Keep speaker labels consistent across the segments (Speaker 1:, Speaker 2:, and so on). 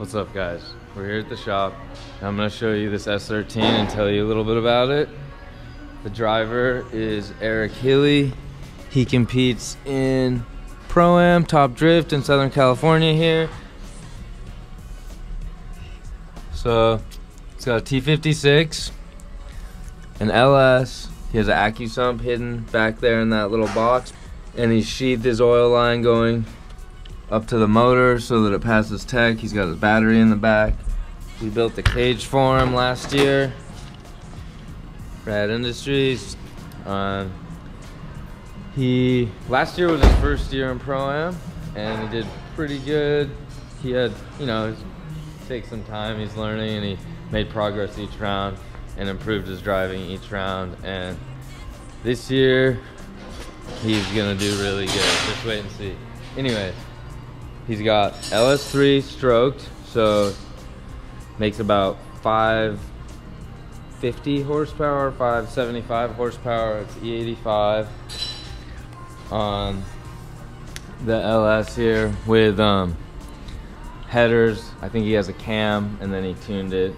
Speaker 1: What's up, guys? We're here at the shop. I'm gonna show you this S13 and tell you a little bit about it. The driver is Hille. He competes in Pro-Am, Top Drift in Southern California here. So it's got a T56, an LS. He has an AccuSump hidden back there in that little box, and he's sheathed his oil line going up to the motor so that it passes tech. He's got his battery in the back. We built the cage for him last year. Rad Industries. Last year was his first year in Pro-Am, and he did pretty good. He had, take some time. He's learning, and he made progress each round and improved his driving each round. And this year, he's gonna do really good. Just wait and see. Anyways, he's got LS3 stroked, so makes about 550 horsepower, 575 horsepower. It's E85 on the LS here with headers. I think he has a cam, and then he tuned it.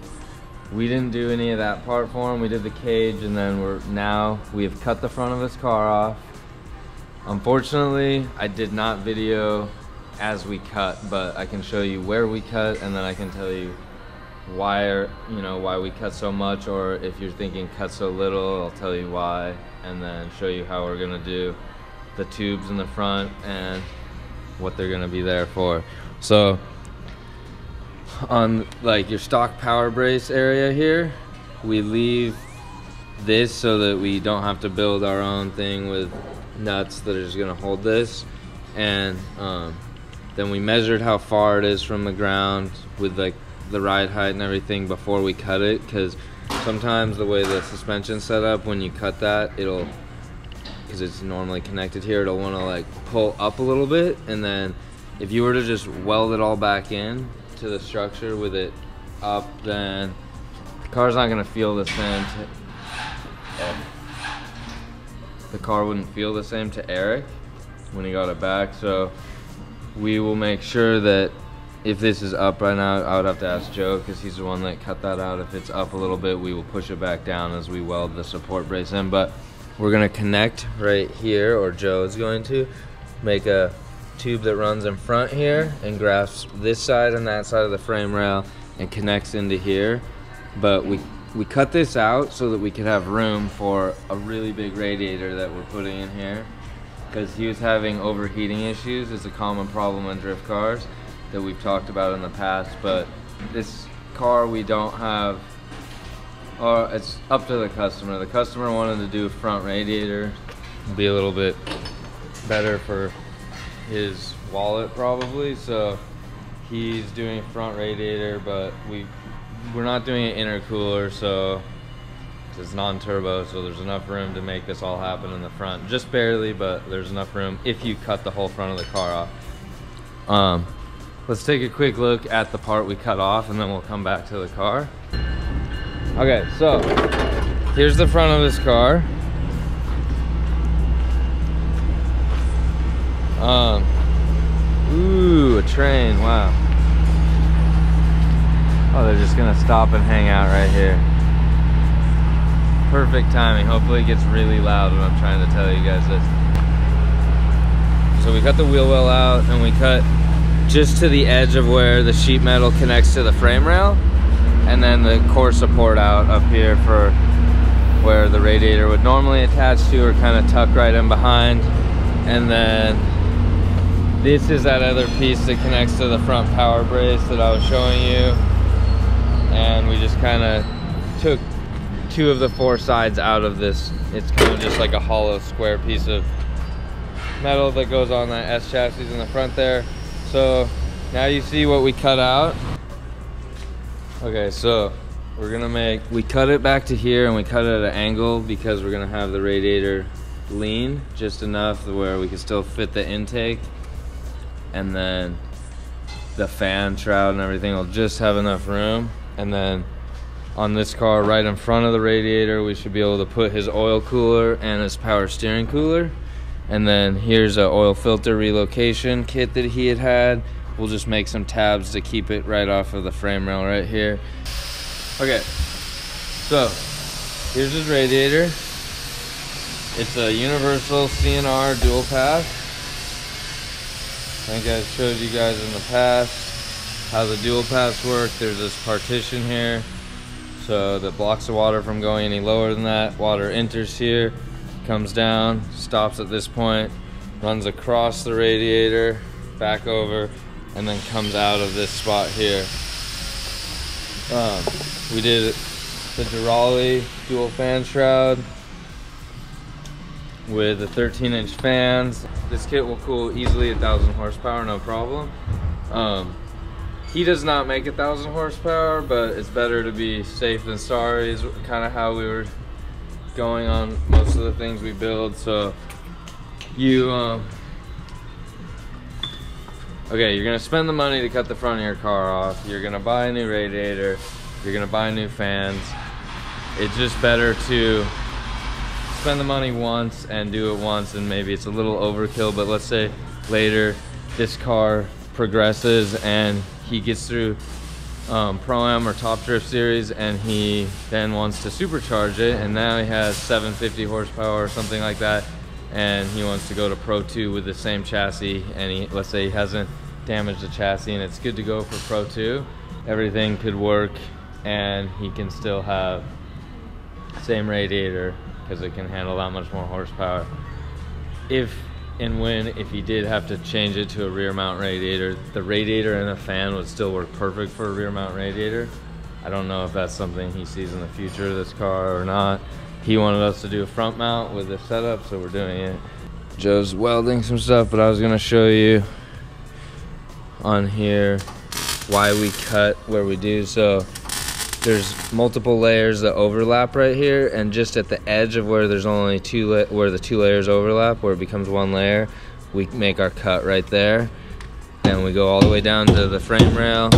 Speaker 1: We didn't do any of that part for him. We did the cage, and then we have cut the front of his car off. Unfortunately, I did not video as we cut, but I can show you where we cut, and then I can tell you why we cut so much, or if you're thinking cut so little, I'll tell you why, and then show you how we're gonna do the tubes in the front and what they're gonna be there for. So on like your stock power brace area here, we leave this so that we don't have to build our own thing with nuts that are just gonna hold this. And then we measured how far it is from the ground with like the ride height and everything before we cut it, because sometimes the way the suspension's set up, when you cut that, because it's normally connected here, it'll want to like pull up a little bit, and then if you were to just weld it all back in to the structure with it up, then the car's not going to feel the same the car wouldn't feel the same to Eric when he got it back. So we will make sure that if this is up right now, I would have to ask Joe, because he's the one that cut that out. If it's up a little bit, we will push it back down as we weld the support brace in. But we're gonna connect right here, or Joe is going to make a tube that runs in front here and grasps this side and that side of the frame rail and connects into here. But we cut this out so that we could have room for a really big radiator that we're putting in here, because he was having overheating issues. It's a common problem on drift cars that we've talked about in the past, but this car we don't have, or it's up to the customer. The customer wanted to do a front radiator, be a little bit better for his wallet probably, so he's doing a front radiator, but we're not doing an intercooler, so it's non-turbo, so there's enough room to make this all happen in the front. Just barely, but there's enough room if you cut the whole front of the car off. Let's take a quick look at the part we cut off, and then we'll come back to the car. Okay, so here's the front of this car. Ooh, a train, wow. Oh, they're just gonna stop and hang out right here. Perfect timing. Hopefully it gets really loud when I'm trying to tell you guys this. So we cut the wheel well out, and we cut just to the edge of where the sheet metal connects to the frame rail, and then the core support out up here for where the radiator would normally attach to, or kind of tuck right in behind. And then this is that other piece that connects to the front power brace that I was showing you, and we just kind of took 2 of the 4 sides out of this. It's kind of just like a hollow square piece of metal that goes on that S chassis in the front there. So now you see what we cut out. Okay, so we cut it back to here, and we cut it at an angle because we're gonna have the radiator lean just enough where we can still fit the intake, and then the fan shroud and everything will just have enough room. And then on this car right in front of the radiator, we should be able to put his oil cooler and his power steering cooler. And then here's an oil filter relocation kit that he had we'll just make some tabs to keep it right off of the frame rail right here. Okay, so here's his radiator. It's a universal CNR dual pass. I think I showed you guys in the past how the dual pass work. There's this partition here, so that blocks the water from going any lower than that. Water enters here, comes down, stops at this point, runs across the radiator, back over, and then comes out of this spot here. We did the Durali dual fan shroud with the 13-inch fans. This kit will cool easily 1,000 horsepower, no problem. He does not make 1,000 horsepower, but it's better to be safe than sorry is kind of how we were going on most of the things we build. So you, okay, you're gonna spend the money to cut the front of your car off. You're gonna buy a new radiator. You're gonna buy new fans. It's just better to spend the money once and do it once, and maybe it's a little overkill, but let's say later this car progresses and he gets through Pro-Am or Top Drift Series and he then wants to supercharge it, and now he has 750 horsepower or something like that, and he wants to go to Pro 2 with the same chassis, and let's say he hasn't damaged the chassis and it's good to go for Pro 2. Everything could work and he can still have same radiator because it can handle that much more horsepower. If he did have to change it to a rear mount radiator, the radiator and the fan would still work perfect for a rear mount radiator. I don't know if that's something he sees in the future of this car or not. He wanted us to do a front mount with this setup, so we're doing it. Joe's welding some stuff, but I was gonna show you on here why we cut where we do. So there's multiple layers that overlap right here, and just at the edge of where there's only where the two layers overlap, where it becomes one layer, we make our cut right there, and we go all the way down to the frame rail,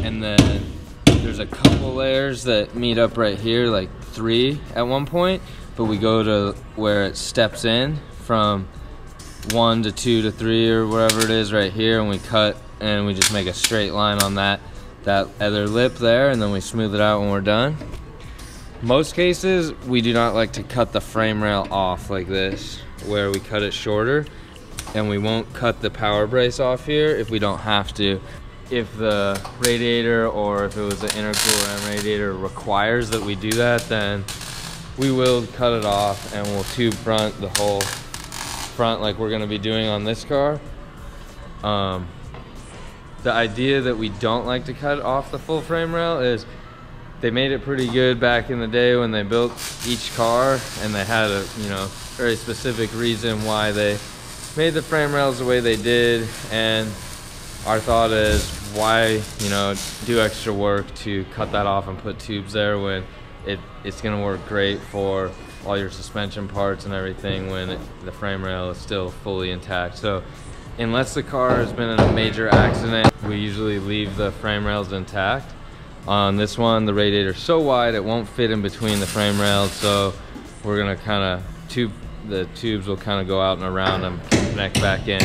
Speaker 1: and then there's a couple layers that meet up right here, like 3 at one point, but we go to where it steps in from 1 to 2 to 3 or wherever it is right here, and we cut and we just make a straight line on that other lip there, and then we smooth it out when we're done. Most cases we do not like to cut the frame rail off like this, where we cut it shorter, and we won't cut the power brace off here if we don't have to. If the radiator, or if it was an intercooler and radiator, requires that we do that, then we will cut it off and we'll tube front the whole front like we're going to be doing on this car. The idea that we don't like to cut off the full frame rail is they made it pretty good back in the day when they built each car, and they had a very specific reason why they made the frame rails the way they did. And our thought is, why do extra work to cut that off and put tubes there when it's going to work great for all your suspension parts and everything when the frame rail is still fully intact. So unless the car has been in a major accident, we usually leave the frame rails intact. On this one, the radiator's so wide it won't fit in between the frame rails, so we're gonna the tubes will kind of go out and around and connect back in,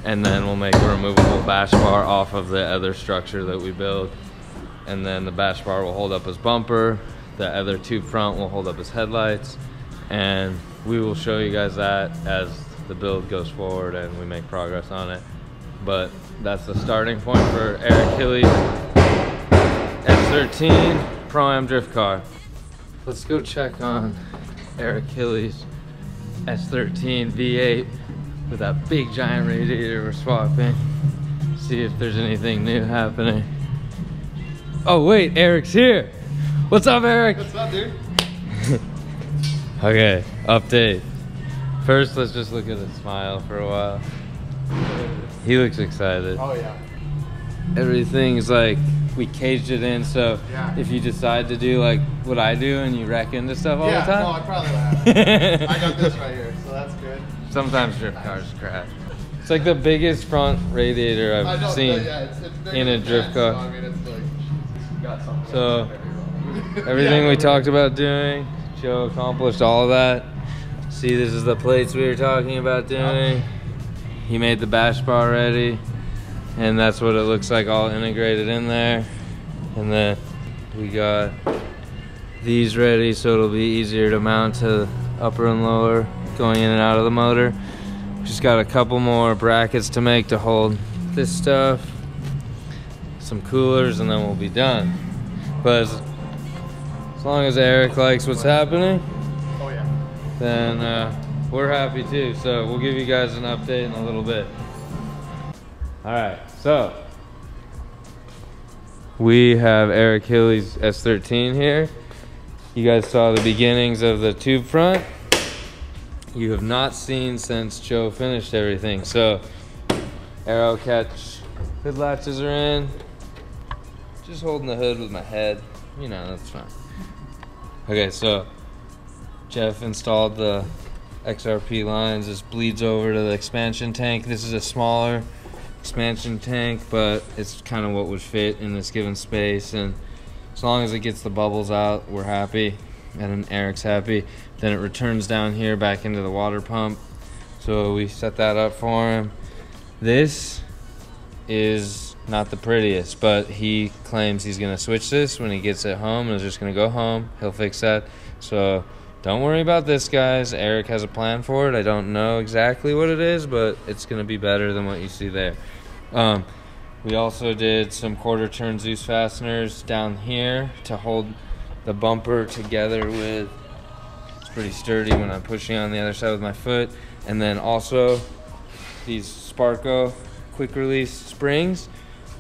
Speaker 1: and then we'll make a removable bash bar off of the other structure that we build, and then the bash bar will hold up his bumper, the other tube front will hold up his headlights, and we will show you guys that as the build goes forward and we make progress on it. But that's the starting point for Eric Hille's S13 Pro-Am drift car. Let's go check on Eric Hille's S13 V8 with that big giant radiator we're swapping. See if there's anything new happening. Oh wait, Eric's here. What's up, Eric?
Speaker 2: What's up, dude?
Speaker 1: Okay, update. First, let's just look at his smile for a while. He looks excited.
Speaker 2: Oh yeah.
Speaker 1: Everything's like, we caged it in, so
Speaker 2: yeah.
Speaker 1: If you decide to do like what I do and you wreck into stuff all the time.
Speaker 2: Yeah, no, I probably would. I got this right here, so that's good.
Speaker 1: Sometimes drift cars crash. It's like the biggest front radiator I've seen in a drift car.
Speaker 2: So, I mean, it's like, got something.
Speaker 1: So, everything we talked about doing, Joe accomplished all of that. See, this is the plates we were talking about doing. He made the bash bar ready. and that's what it looks like all integrated in there. And then we got these ready, so it'll be easier to mount to upper and lower going in and out of the motor. Just got a couple more brackets to make to hold this stuff, some coolers, and then we'll be done. But as long as Eric likes what's happening,
Speaker 2: Oh yeah.
Speaker 1: then we're happy too. So we'll give you guys an update in a little bit. All right, so we have Eric Hille's S13 here. You guys saw the beginnings of the tube front. You have not seen since Joe finished everything. So arrow catch hood latches are in. Just holding the hood with my head, you know, that's fine. Okay, so Jeff installed the XRP lines. This bleeds over to the expansion tank. This is a smaller expansion tank, but it's kind of what would fit in this given space, and as long as it gets the bubbles out, we're happy, and Eric's happy. Then it returns down here back into the water pump, so we set that up for him. This is not the prettiest, but he claims he's gonna switch this when he gets it home, and is just gonna go home. He'll fix that, so don't worry about this, guys. Eric has a plan for it. I don't know exactly what it is, but it's gonna be better than what you see there. We also did some quarter turn Zeus fasteners down here to hold the bumper together with. It's pretty sturdy when I'm pushing on the other side with my foot. And then also these Sparco quick release springs.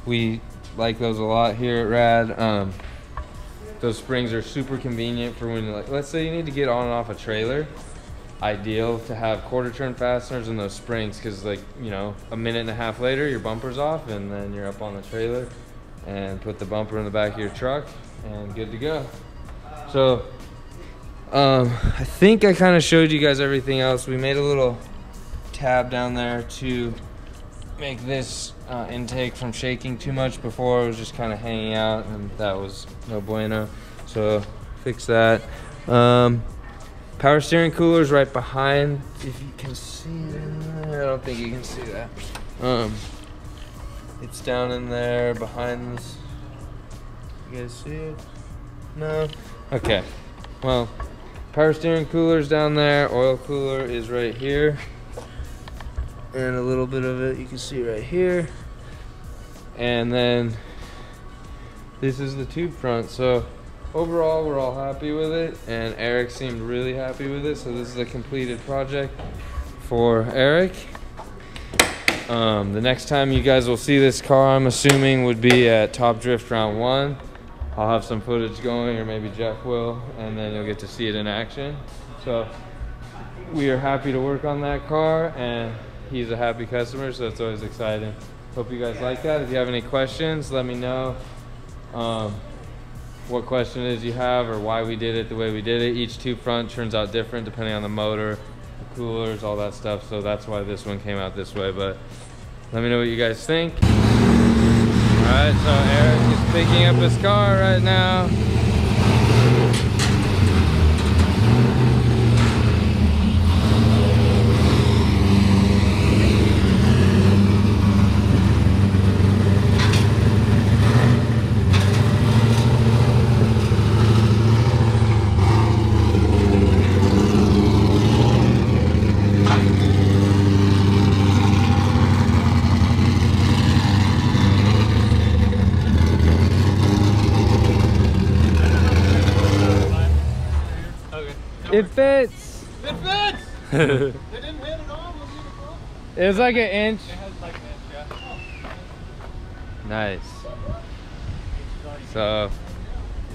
Speaker 1: We like those a lot here at Rad. Those springs are super convenient for when, like, let's say you need to get on and off a trailer. Ideal to have quarter turn fasteners and those springs, because, like, you know, a minute and a half later your bumper's off and then you're up on the trailer, and put the bumper in the back of your truck and good to go. So I think I kind of showed you guys everything else. We made a little tab down there to make this intake from shaking too much. Before it was just kind of hanging out, and that was no bueno, so fix that. Power steering cooler is right behind, if you can see it. I don't think you can see that. It's down in there behind this. You guys see it? No? Okay. Well, power steering cooler is down there. Oil cooler is right here. And a little bit of it you can see right here. And then this is the tube front. So overall, we're all happy with it, and Eric seemed really happy with it. So this is a completed project for Eric. The next time you guys will see this car, I'm assuming, would be at Top Drift Round 1. I'll have some footage going, or maybe Jeff will, and then you'll get to see it in action. So we are happy to work on that car, and he's a happy customer, so it's always exciting. Hope you guys like that. If you have any questions, let me know what question it is you have, or why we did it the way we did it. Each tube front turns out different depending on the motor, the coolers, all that stuff, so that's why this one came out this way. But let me know what you guys think. Alright, so Eric is picking up his car right now. It fits!
Speaker 2: It fits! They didn't hit it on?
Speaker 1: It was like an inch.
Speaker 2: It has like an inch, yeah.
Speaker 1: Nice. So,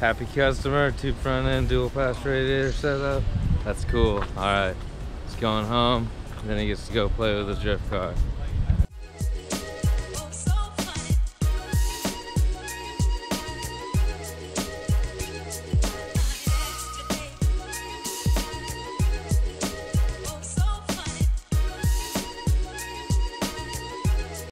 Speaker 1: happy customer, tube front end, dual pass radiator setup. That's cool. Alright, he's going home, and then he gets to go play with his drift car.